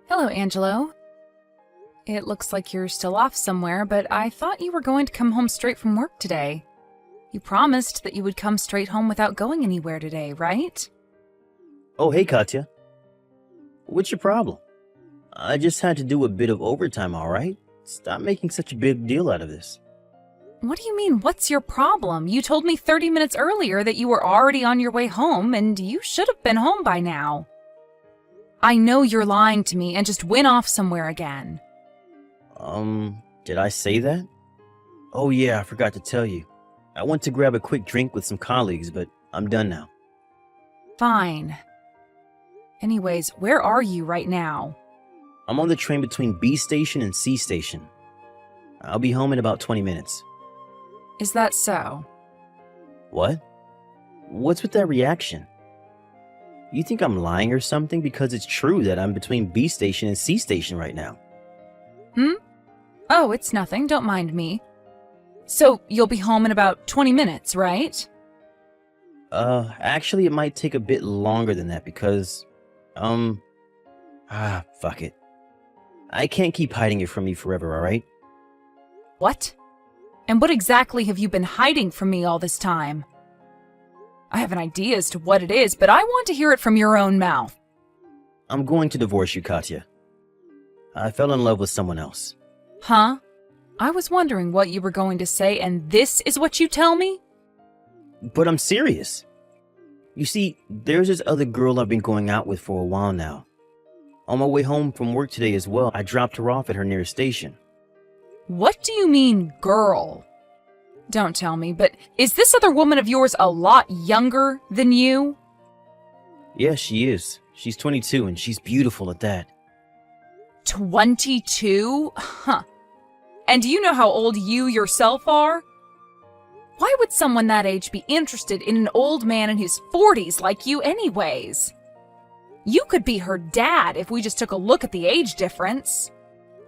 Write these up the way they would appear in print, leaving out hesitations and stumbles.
Hello, Angelo. It looks like you're still off somewhere, but I thought you were going to come home straight from work today. You promised that you would come straight home without going anywhere today, right? Oh, hey, Katya. What's your problem? I just had to do a bit of overtime, all right? Stop making such a big deal out of this. What do you mean, what's your problem? You told me 30 minutes earlier that you were already on your way home, and you should have been home by now. I know you're lying to me and just went off somewhere again. Did I say that? Oh yeah, I forgot to tell you. I went to grab a quick drink with some colleagues, but I'm done now. Fine. Anyways, where are you right now? I'm on the train between B station and C station. I'll be home in about 20 minutes. Is that so? What? What's with that reaction? You think I'm lying or something? Because it's true that I'm between B station and C station right now. Oh, it's nothing. Don't mind me. So, you'll be home in about 20 minutes, right? Actually, it might take a bit longer than that because, fuck it. I can't keep hiding it from you forever, alright? What? And what exactly have you been hiding from me all this time? I have an idea as to what it is, but I want to hear it from your own mouth. I'm going to divorce you, Katya. I fell in love with someone else. Huh? I was wondering what you were going to say, and this is what you tell me? But I'm serious. You see, there's this other girl I've been going out with for a while now. On my way home from work today as well, I dropped her off at her nearest station. What do you mean, girl? Don't tell me, but is this other woman of yours a lot younger than you? Yes, she is. She's 22 and she's beautiful at that. 22? Huh. And do you know how old you yourself are? Why would someone that age be interested in an old man in his 40s like you anyways? You could be her dad if we just took a look at the age difference.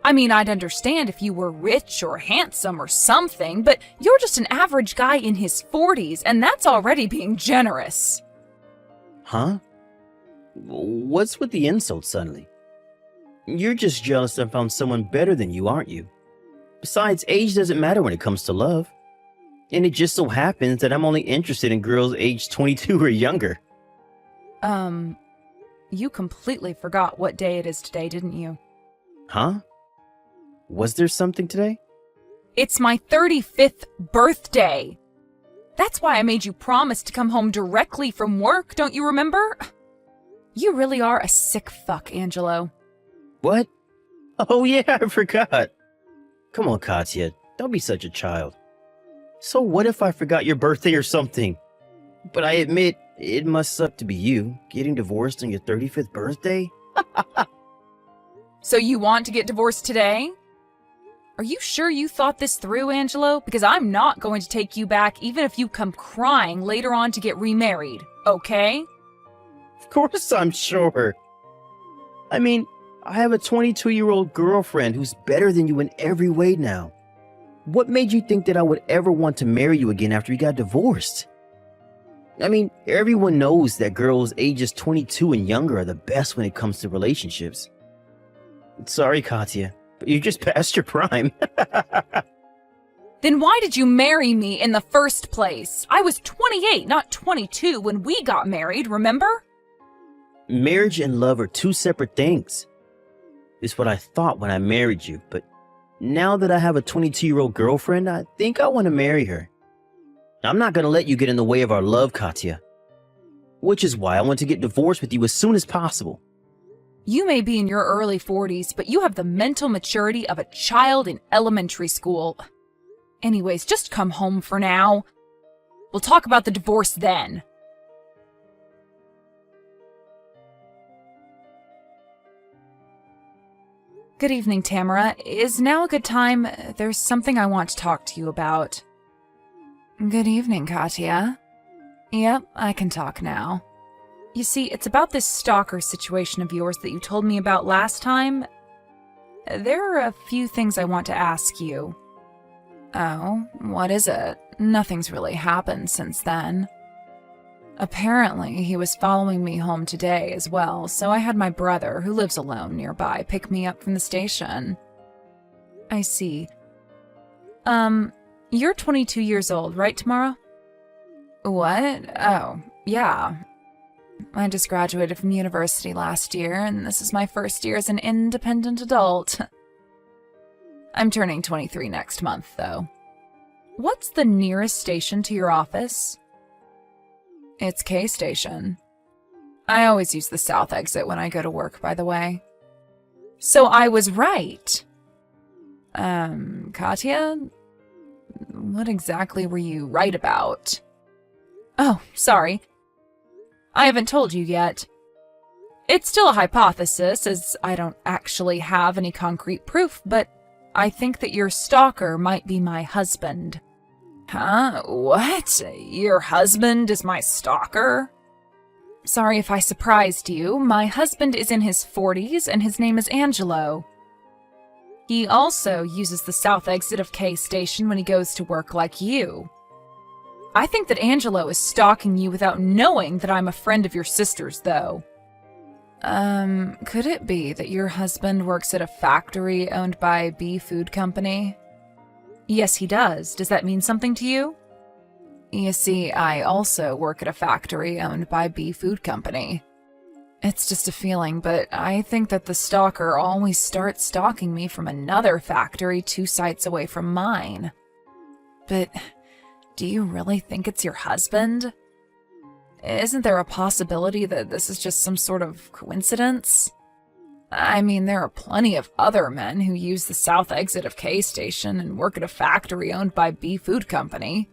I mean, I'd understand if you were rich or handsome or something, but you're just an average guy in his 40s, and that's already being generous. Huh? What's with the insult suddenly? You're just jealous I found someone better than you, aren't you? Besides, age doesn't matter when it comes to love. And it just so happens that I'm only interested in girls aged 22 or younger. You completely forgot what day it is today, didn't you? Huh? Was there something today? It's my 35th birthday. That's why I made you promise to come home directly from work, don't you remember? You really are a sick fuck, Angelo. What? Oh yeah, I forgot. Come on, Katya, don't be such a child. So what if I forgot your birthday or something? But I admit, it must suck to be you, getting divorced on your 35th birthday? So you want to get divorced today? Are you sure you thought this through, Angelo? Because I'm not going to take you back even if you come crying later on to get remarried, okay? Of course I'm sure. I mean, I have a 22-year-old girlfriend who's better than you in every way now. What made you think that I would ever want to marry you again after you got divorced? I mean, everyone knows that girls ages 22 and younger are the best when it comes to relationships. Sorry, Katya, but you're just past your prime. Then why did you marry me in the first place? I was 28, not 22 when we got married, remember? Marriage and love are two separate things. It's what I thought when I married you, but now that I have a 22-year-old girlfriend, I think I want to marry her. I'm not going to let you get in the way of our love, Katya. Which is why I want to get divorced with you as soon as possible. You may be in your early 40s, but you have the mental maturity of a child in elementary school. Anyways, just come home for now. We'll talk about the divorce then. Good evening, Tamara. Is now a good time? There's something I want to talk to you about. Good evening, Katya. Yep, I can talk now. You see, it's about this stalker situation of yours that you told me about last time. There are a few things I want to ask you. Oh, what is it? Nothing's really happened since then. Apparently, he was following me home today as well, so I had my brother, who lives alone nearby, pick me up from the station. I see. You're 22 years old, right, Tamara? What? Oh, yeah. I just graduated from university last year, and this is my first year as an independent adult. I'm turning 23 next month, though. What's the nearest station to your office? It's K Station. I always use the south exit when I go to work, by the way. So I was right. Katya? What exactly were you right about? Oh, sorry. I haven't told you yet. It's still a hypothesis, as I don't actually have any concrete proof, but I think that your stalker might be my husband. Huh? What? Your husband is my stalker? Sorry if I surprised you. My husband is in his 40s, and his name is Angelo. He also uses the south exit of K Station when he goes to work like you. I think that Angelo is stalking you without knowing that I'm a friend of your sister's, though. Could it be that your husband works at a factory owned by B Food Company? Yes, he does. Does that mean something to you? You see, I also work at a factory owned by B Food Company. It's just a feeling, but I think that the stalker always starts stalking me from another factory 2 sites away from mine. But do you really think it's your husband? Isn't there a possibility that this is just some sort of coincidence? I mean, there are plenty of other men who use the south exit of K Station and work at a factory owned by B Food Company.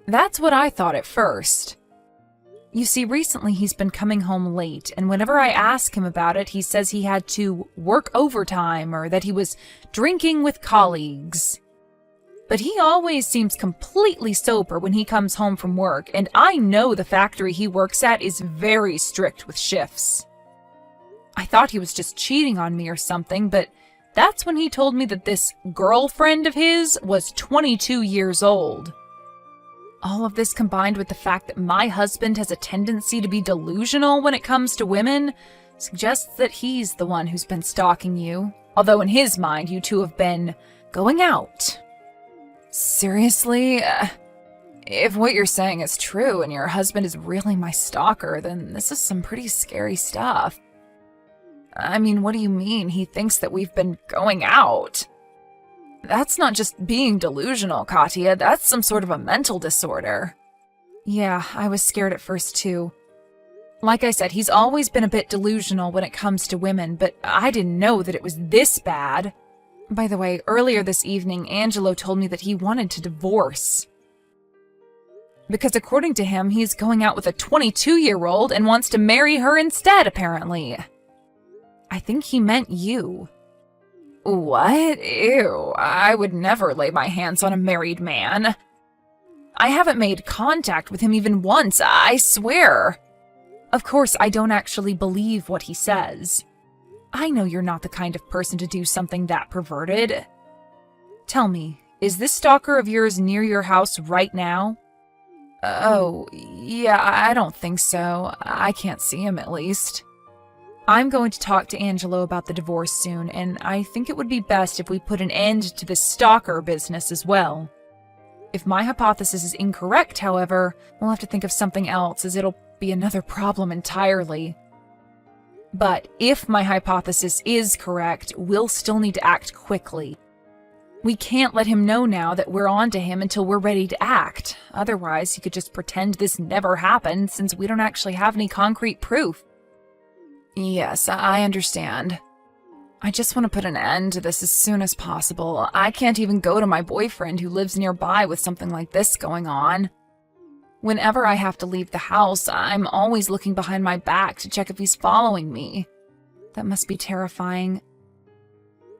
That's what I thought at first. You see, recently he's been coming home late, and whenever I ask him about it, he says he had to work overtime or that he was drinking with colleagues. But he always seems completely sober when he comes home from work, and I know the factory he works at is very strict with shifts. I thought he was just cheating on me or something, but that's when he told me that this girlfriend of his was 22 years old. All of this combined with the fact that my husband has a tendency to be delusional when it comes to women suggests that he's the one who's been stalking you, although in his mind you two have been going out. Seriously? If what you're saying is true and your husband is really my stalker, then this is some pretty scary stuff. I mean, what do you mean he thinks that we've been going out? That's not just being delusional, Katya. That's some sort of a mental disorder. Yeah, I was scared at first too. Like I said, he's always been a bit delusional when it comes to women, but I didn't know that it was this bad. By the way, earlier this evening, Angelo told me that he wanted to divorce. Because according to him, he's going out with a 22-year-old and wants to marry her instead, apparently. I think he meant you. What? Ew, I would never lay my hands on a married man. I haven't made contact with him even once, I swear. Of course, I don't actually believe what he says. I know you're not the kind of person to do something that perverted. Tell me, is this stalker of yours near your house right now? Oh, yeah, I don't think so. I can't see him, at least. I'm going to talk to Angelo about the divorce soon, and I think it would be best if we put an end to this stalker business as well. If my hypothesis is incorrect, however, we'll have to think of something else, as it'll be another problem entirely. But if my hypothesis is correct, we'll still need to act quickly. We can't let him know now that we're on to him until we're ready to act. Otherwise, he could just pretend this never happened, since we don't actually have any concrete proof. Yes, I understand. I just want to put an end to this as soon as possible. I can't even go to my boyfriend who lives nearby with something like this going on. Whenever I have to leave the house, I'm always looking behind my back to check if he's following me. That must be terrifying.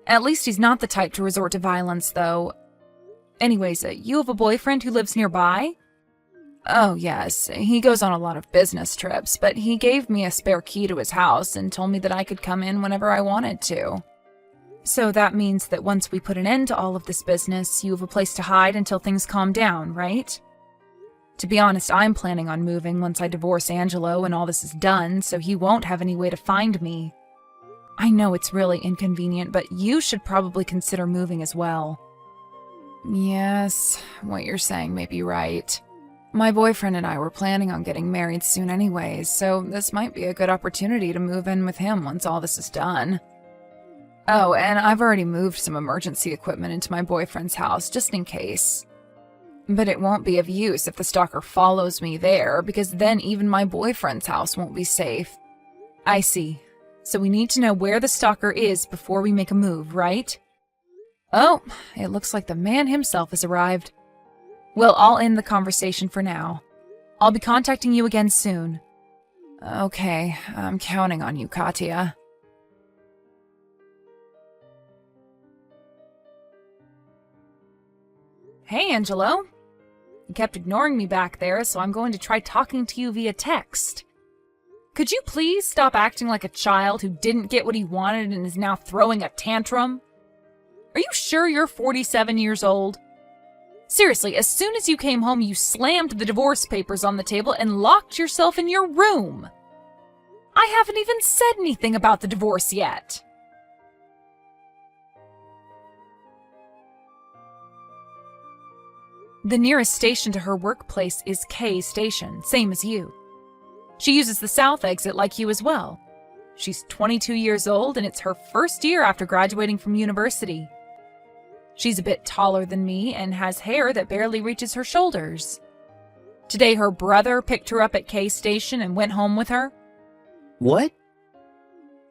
At least he's not the type to resort to violence, though. Anyways, you have a boyfriend who lives nearby? Oh, yes. He goes on a lot of business trips, but he gave me a spare key to his house and told me that I could come in whenever I wanted to. So that means that once we put an end to all of this business, you have a place to hide until things calm down, right? To be honest, I'm planning on moving once I divorce Angelo and all this is done, so he won't have any way to find me. I know it's really inconvenient, but you should probably consider moving as well. Yes, what you're saying may be right. My boyfriend and I were planning on getting married soon anyways, so this might be a good opportunity to move in with him once all this is done. Oh, and I've already moved some emergency equipment into my boyfriend's house, just in case. But it won't be of use if the stalker follows me there, because then even my boyfriend's house won't be safe. I see. So we need to know where the stalker is before we make a move, right? Oh, it looks like the man himself has arrived. Well, I'll end the conversation for now. I'll be contacting you again soon. Okay, I'm counting on you, Katya. Hey, Angelo. You kept ignoring me back there, so I'm going to try talking to you via text. Could you please stop acting like a child who didn't get what he wanted and is now throwing a tantrum? Are you sure you're 47 years old? Seriously, as soon as you came home, you slammed the divorce papers on the table and locked yourself in your room. I haven't even said anything about the divorce yet. The nearest station to her workplace is K Station, same as you. She uses the south exit like you as well. She's 22 years old and it's her first year after graduating from university. She's a bit taller than me and has hair that barely reaches her shoulders. Today her brother picked her up at K Station and went home with her. What?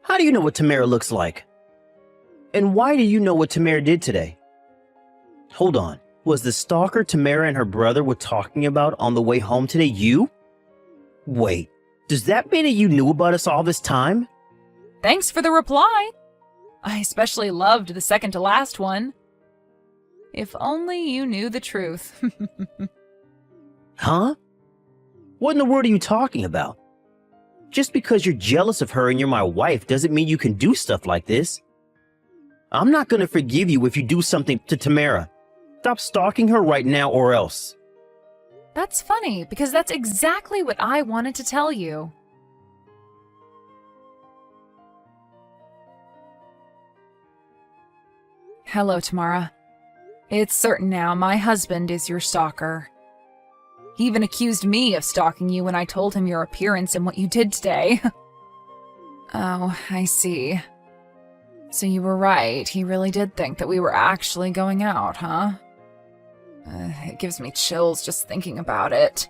How do you know what Tamara looks like? And why do you know what Tamara did today? Hold on. Was the stalker Tamara and her brother were talking about on the way home today you? Wait, does that mean that you knew about us all this time? Thanks for the reply. I especially loved the second to last one. If only you knew the truth. Huh? What in the world are you talking about? Just because you're jealous of her and you're my wife doesn't mean you can do stuff like this. I'm not going to forgive you if you do something to Tamara. Stop stalking her right now or else. That's funny, because that's exactly what I wanted to tell you. Hello, Tamara. It's certain now my husband is your stalker. He even accused me of stalking you when I told him your appearance and what you did today. Oh, I see. So you were right, he really did think that we were actually going out, huh? It gives me chills just thinking about it.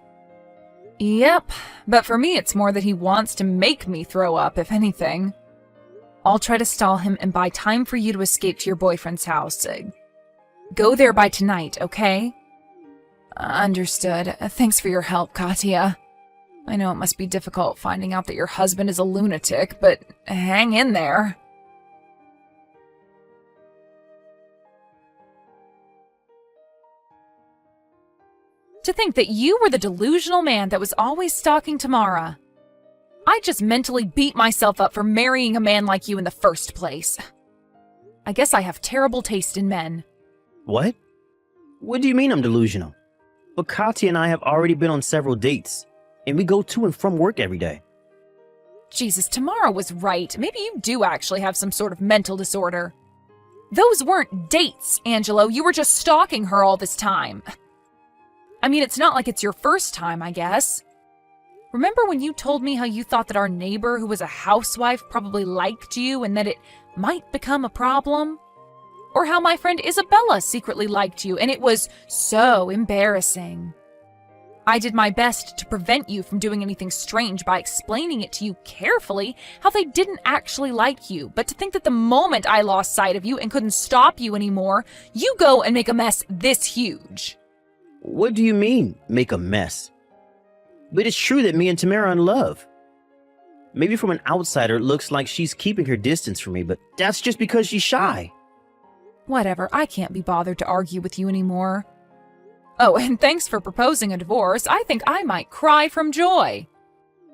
Yep, but for me it's more that he wants to make me throw up, if anything. I'll try to stall him and buy time for you to escape to your boyfriend's house. Go there by tonight, okay? Understood. Thanks for your help, Katya. I know it must be difficult finding out that your husband is a lunatic, but hang in there. To think that you were the delusional man that was always stalking Tamara. I just mentally beat myself up for marrying a man like you in the first place. I guess I have terrible taste in men. What? What do you mean I'm delusional? But Katya and I have already been on several dates, and we go to and from work every day. Jesus, Tamara was right. Maybe you do actually have some sort of mental disorder. Those weren't dates, Angelo. You were just stalking her all this time. I mean, it's not like it's your first time, I guess. Remember when you told me how you thought that our neighbor who was a housewife probably liked you and that it might become a problem? Or how my friend Isabella secretly liked you and it was so embarrassing. I did my best to prevent you from doing anything strange by explaining it to you carefully how they didn't actually like you, but to think that the moment I lost sight of you and couldn't stop you anymore, you go and make a mess this huge. What do you mean, make a mess? But it's true that me and Tamara are in love. Maybe from an outsider it looks like she's keeping her distance from me, but that's just because she's shy. Whatever, I can't be bothered to argue with you anymore. Oh, and thanks for proposing a divorce. I think I might cry from joy.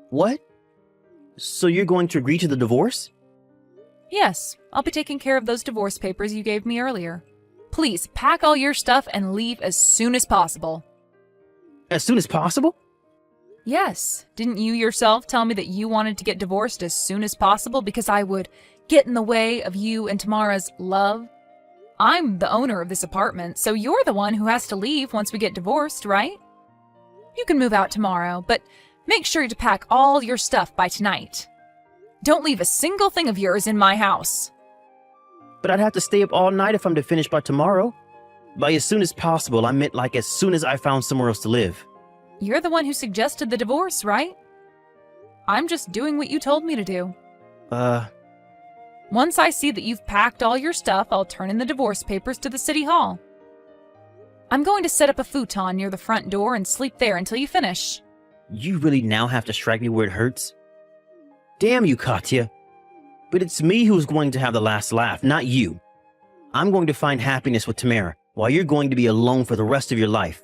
What? So you're going to agree to the divorce? Yes, I'll be taking care of those divorce papers you gave me earlier. Please, pack all your stuff and leave as soon as possible. As soon as possible? Yes, didn't you yourself tell me that you wanted to get divorced as soon as possible because I would get in the way of you and Tamara's love? I'm the owner of this apartment, so you're the one who has to leave once we get divorced, right? You can move out tomorrow, but make sure to pack all your stuff by tonight. Don't leave a single thing of yours in my house. But I'd have to stay up all night if I'm to finish by tomorrow. By as soon as possible, I meant like as soon as I found somewhere else to live. You're the one who suggested the divorce, right? I'm just doing what you told me to do. Once I see that you've packed all your stuff, I'll turn in the divorce papers to the city hall. I'm going to set up a futon near the front door and sleep there until you finish. You really now have to strike me where it hurts? Damn you, Katya. But it's me who's going to have the last laugh, not you. I'm going to find happiness with Tamara, while you're going to be alone for the rest of your life.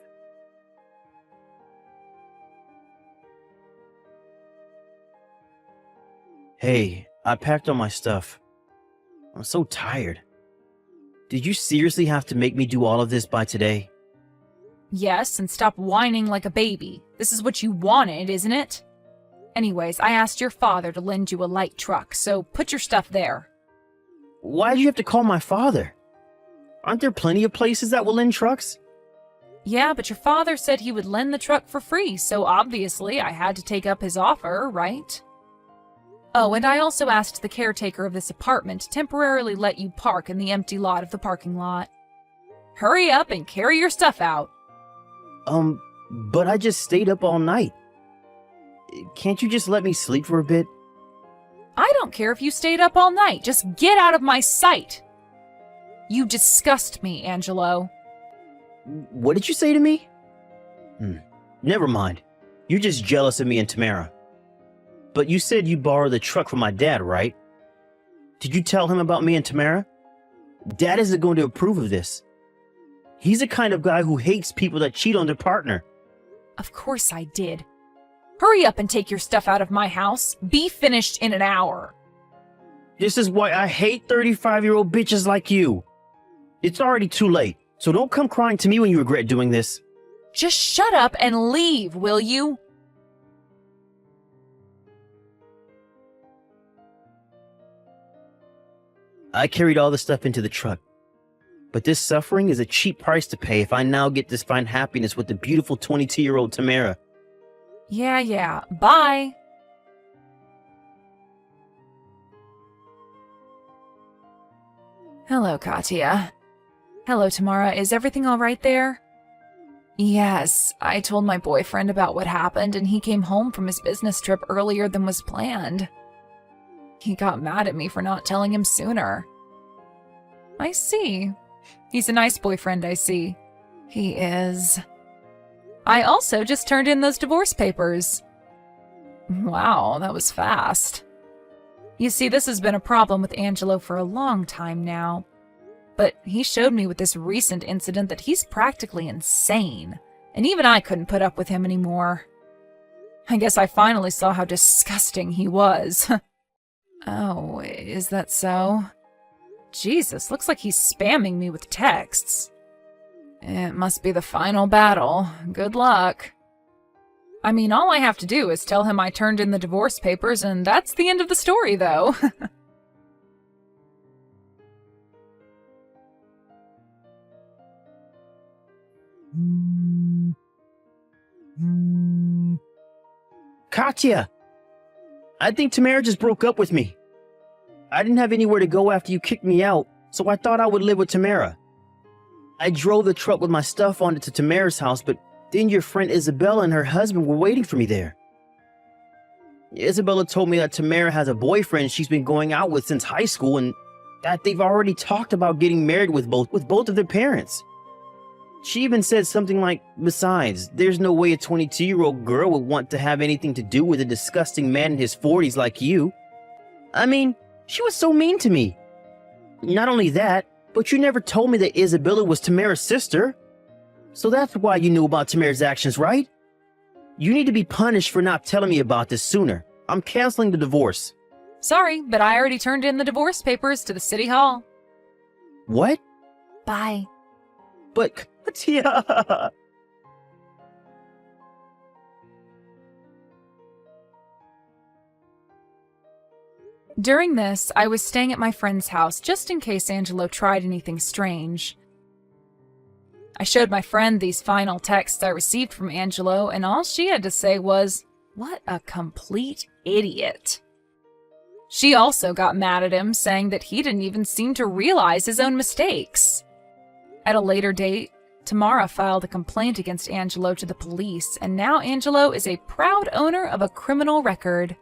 Hey, I packed all my stuff. I'm so tired. Did you seriously have to make me do all of this by today? Yes, and stop whining like a baby. This is what you wanted, isn't it? Anyways, I asked your father to lend you a light truck, so put your stuff there. Why did you have to call my father? Aren't there plenty of places that will lend trucks? Yeah, but your father said he would lend the truck for free, so obviously I had to take up his offer, right? Oh, and I also asked the caretaker of this apartment to temporarily let you park in the empty lot of the parking lot. Hurry up and carry your stuff out. But I just stayed up all night. Can't you just let me sleep for a bit? I don't care if you stayed up all night. Just get out of my sight. You disgust me, Angelo. What did you say to me? Never mind. You're just jealous of me and Tamara. But you said you borrowed the truck from my dad, right? Did you tell him about me and Tamara? Dad isn't going to approve of this. He's the kind of guy who hates people that cheat on their partner. Of course I did. Hurry up and take your stuff out of my house. Be finished in an hour. This is why I hate 35-year-old bitches like you. It's already too late, so don't come crying to me when you regret doing this. Just shut up and leave, will you? I carried all the stuff into the truck. But this suffering is a cheap price to pay if I now get to find happiness with the beautiful 22-year-old Tamara. Yeah. Bye. Hello, Katya. Hello, Tamara. Is everything all right there? Yes, I told my boyfriend about what happened, and he came home from his business trip earlier than was planned. He got mad at me for not telling him sooner. I see. He's a nice boyfriend, I see. He is. I also just turned in those divorce papers. Wow, that was fast. You see, this has been a problem with Angelo for a long time now. But he showed me with this recent incident that he's practically insane, and even I couldn't put up with him anymore. I guess I finally saw how disgusting he was. Oh, is that so? Jesus, looks like he's spamming me with texts. It must be the final battle. Good luck. I mean, all I have to do is tell him I turned in the divorce papers, and that's the end of the story, though. Katya! I think Tamara just broke up with me. I didn't have anywhere to go after you kicked me out, so I thought I would live with Tamara. I drove the truck with my stuff on it to Tamara's house, but then your friend Isabella and her husband were waiting for me there. Isabella told me that Tamara has a boyfriend she's been going out with since high school, and that they've already talked about getting married with both of their parents. She even said something like, besides, there's no way a 22-year-old girl would want to have anything to do with a disgusting man in his 40s like you. I mean, she was so mean to me. Not only that, but you never told me that Isabella was Tamara's sister. So that's why you knew about Tamara's actions, right? You need to be punished for not telling me about this sooner. I'm canceling the divorce. Sorry, but I already turned in the divorce papers to the city hall. What? Bye. But, Katya... During this, I was staying at my friend's house just in case Angelo tried anything strange. I showed my friend these final texts I received from Angelo, and all she had to say was, "What a complete idiot." She also got mad at him, saying that he didn't even seem to realize his own mistakes. At a later date, Tamara filed a complaint against Angelo to the police, and now Angelo is a proud owner of a criminal record.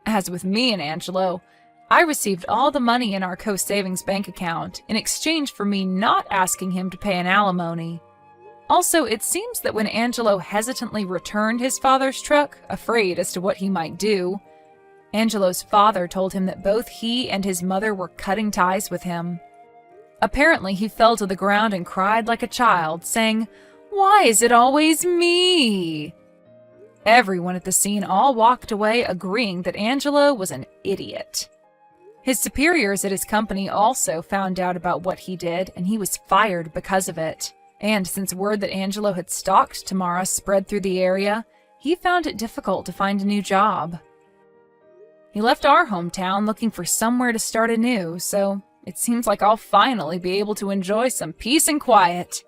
As with me and Angelo, I received all the money in our co-savings bank account in exchange for me not asking him to pay an alimony. Also, it seems that when Angelo hesitantly returned his father's truck, afraid as to what he might do, Angelo's father told him that both he and his mother were cutting ties with him. Apparently, he fell to the ground and cried like a child, saying, "Why is it always me?" Everyone at the scene all walked away agreeing that Angelo was an idiot. His superiors at his company also found out about what he did, and he was fired because of it. And since word that Angelo had stalked Tamara spread through the area, he found it difficult to find a new job. He left our hometown looking for somewhere to start anew, so it seems like I'll finally be able to enjoy some peace and quiet.